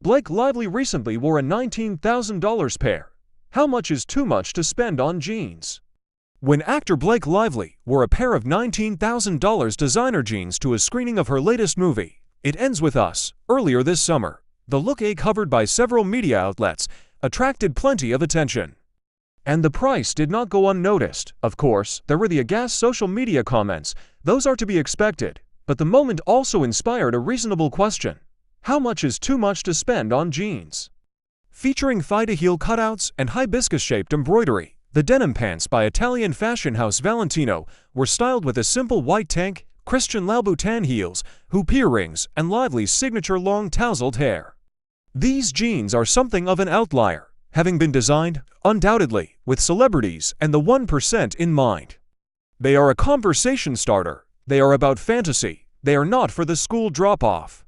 Blake Lively recently wore a $19,000 pair. How much is too much to spend on jeans? When actor Blake Lively wore a pair of $19,000 designer jeans to a screening of her latest movie, It Ends With Us, earlier this summer, the look, covered by several media outlets, attracted plenty of attention. And the price did not go unnoticed. Of course, there were the aghast social media comments. Those are to be expected. But the moment also inspired a reasonable question. How much is too much to spend on jeans? Featuring thigh-to-heel cutouts and hibiscus-shaped embroidery, the denim pants by Italian fashion house Valentino were styled with a simple white tank, Christian Louboutin heels, hoop earrings, and Lively's signature long tousled hair. These jeans are something of an outlier, having been designed, undoubtedly, with celebrities and the 1% in mind. They are a conversation starter. They are about fantasy. They are not for the school drop-off.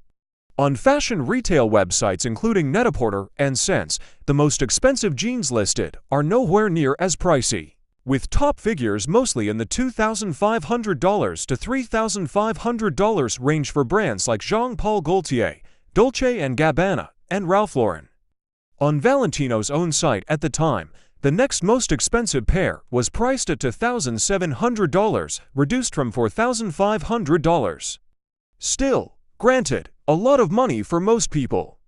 On fashion retail websites including Net-a-Porter and Sense, the most expensive jeans listed are nowhere near as pricey, with top figures mostly in the $2,500 to $3,500 range for brands like Jean-Paul Gaultier, Dolce & Gabbana, and Ralph Lauren. On Valentino's own site at the time, the next most expensive pair was priced at $2,700, reduced from $4,500. Still, granted, a lot of money for most people.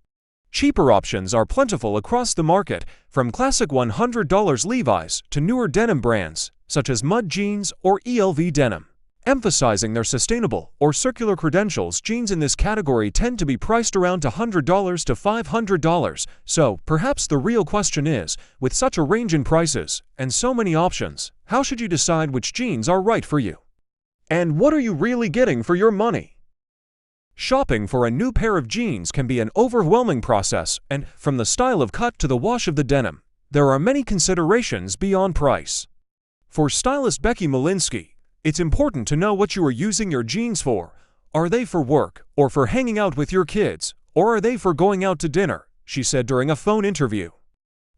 Cheaper options are plentiful across the market, from classic $100 Levi's to newer denim brands, such as Mud Jeans or ELV Denim. Emphasizing their sustainable or circular credentials, jeans in this category tend to be priced around $100 to $500, so perhaps the real question is, with such a range in prices and so many options, how should you decide which jeans are right for you? And what are you really getting for your money? Shopping for a new pair of jeans can be an overwhelming process, and from the style of cut to the wash of the denim, there are many considerations beyond price. For stylist Becky Malinsky, it's important to know what you are using your jeans for. Are they for work, or for hanging out with your kids, or are they for going out to dinner? She said during a phone interview.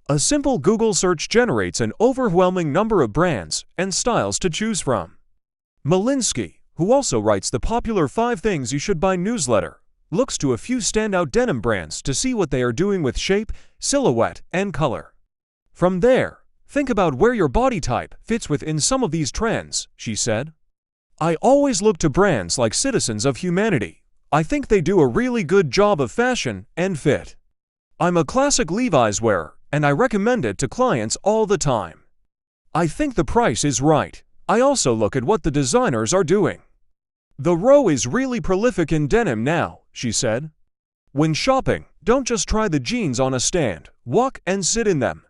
A simple Google search generates an overwhelming number of brands and styles to choose from. Malinsky, who also writes the popular 5 Things You Should Buy newsletter, looks to a few standout denim brands to see what they are doing with shape, silhouette, and color. From there, think about where your body type fits within some of these trends, she said. I always look to brands like Citizens of Humanity. I think they do a really good job of fashion and fit. I'm a classic Levi's wearer, and I recommend it to clients all the time. I think the price is right. I also look at what the designers are doing. The row is really prolific in denim now, she said. When shopping, don't just try the jeans on a stand, walk and sit in them.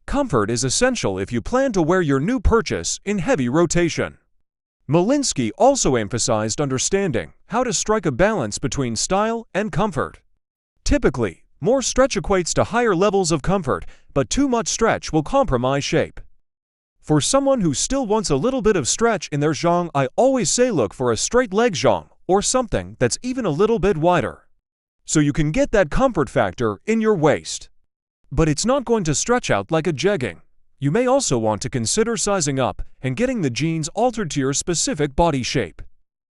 Comfort is essential if you plan to wear your new purchase in heavy rotation. Malinsky also emphasized understanding how to strike a balance between style and comfort. Typically, more stretch equates to higher levels of comfort, but too much stretch will compromise shape. For someone who still wants a little bit of stretch in their jean, I always say look for a straight leg jean or something that's even a little bit wider, so you can get that comfort factor in your waist. But it's not going to stretch out like a jegging. You may also want to consider sizing up and getting the jeans altered to your specific body shape.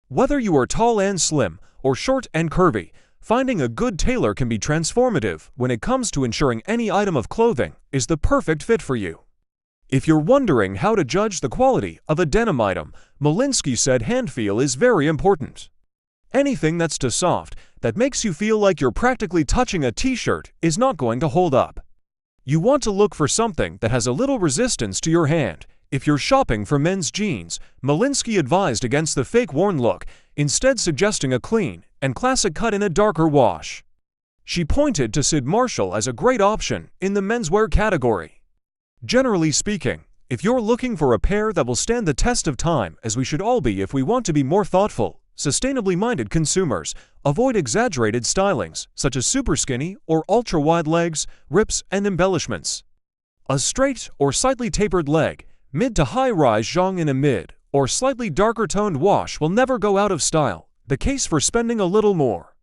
Whether you are tall and slim or short and curvy, finding a good tailor can be transformative when it comes to ensuring any item of clothing is the perfect fit for you. If you're wondering how to judge the quality of a denim item, Malinsky said hand feel is very important. Anything that's too soft, that makes you feel like you're practically touching a t-shirt, is not going to hold up. You want to look for something that has a little resistance to your hand. If you're shopping for men's jeans, Malinsky advised against the fake worn look, instead suggesting a clean and classic cut in a darker wash. She pointed to Sid Marshall as a great option in the menswear category. Generally speaking, if you're looking for a pair that will stand the test of time, as we should all be if we want to be more thoughtful, sustainably minded consumers, avoid exaggerated stylings such as super skinny or ultra-wide legs, rips, and embellishments. A straight or slightly tapered leg, mid to high-rise jean in a mid or slightly darker toned wash will never go out of style, the case for spending a little more.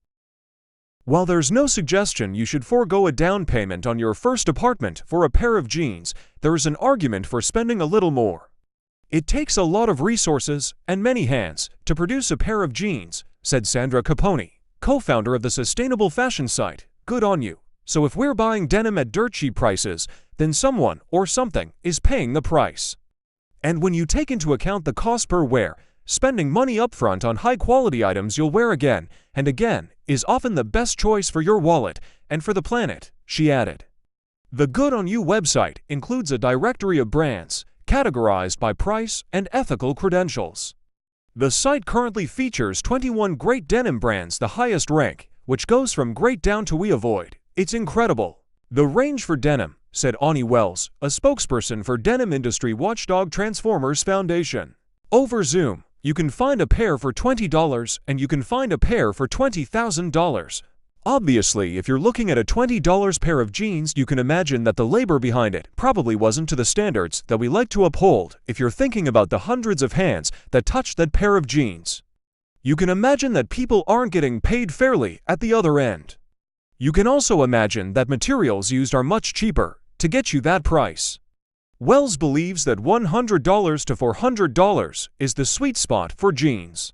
While there's no suggestion you should forego a down payment on your first apartment for a pair of jeans, there is an argument for spending a little more. It takes a lot of resources and many hands to produce a pair of jeans, said Sandra Capone, co-founder of the sustainable fashion site good on you. So if we're buying denim at dirt cheap prices, then someone or something is paying the price. And when you take into account the cost per wear, spending money upfront on high-quality items you'll wear again and again is often the best choice for your wallet and for the planet, she added. The Good On You website includes a directory of brands, categorized by price and ethical credentials. The site currently features 21 great denim brands, the highest rank, which goes from great down to we avoid. It's incredible. The range for denim, said Ani Wells, a spokesperson for denim industry watchdog Transformers Foundation. Over Zoom, you can find a pair for $20 and you can find a pair for $20,000. Obviously, if you're looking at a $20 pair of jeans, you can imagine that the labor behind it probably wasn't to the standards that we like to uphold if you're thinking about the hundreds of hands that touched that pair of jeans. You can imagine that people aren't getting paid fairly at the other end. You can also imagine that materials used are much cheaper to get you that price. Wells believes that $100 to $400 is the sweet spot for jeans.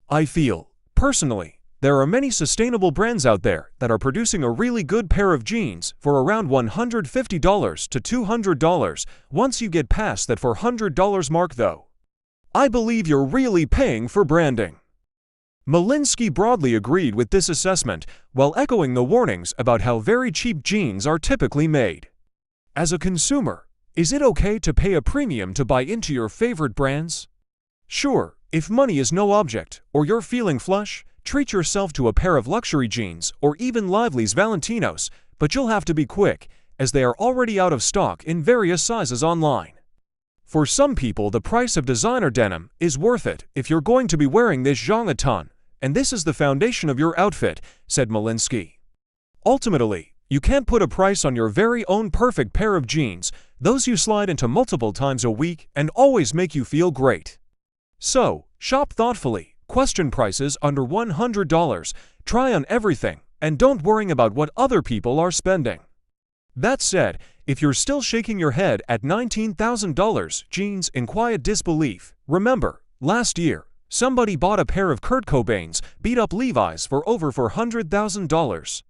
I feel, personally, there are many sustainable brands out there that are producing a really good pair of jeans for around $150 to $200 once you get past that $400 mark though. I believe you're really paying for branding. Malinsky broadly agreed with this assessment while echoing the warnings about how very cheap jeans are typically made. As a consumer, is it okay to pay a premium to buy into your favorite brands? Sure, if money is no object or you're feeling flush, treat yourself to a pair of luxury jeans or even Lively's Valentinos, but you'll have to be quick, as they are already out of stock in various sizes online. For some people, the price of designer denim is worth it if you're going to be wearing this genre a ton, and this is the foundation of your outfit, said Malinsky. Ultimately, you can't put a price on your very own perfect pair of jeans, those you slide into multiple times a week and always make you feel great. So, shop thoughtfully. Question prices under $100, try on everything, and don't worry about what other people are spending. That said, if you're still shaking your head at $19,000 jeans in quiet disbelief, remember, last year, somebody bought a pair of Kurt Cobain's beat-up Levi's for over $400,000.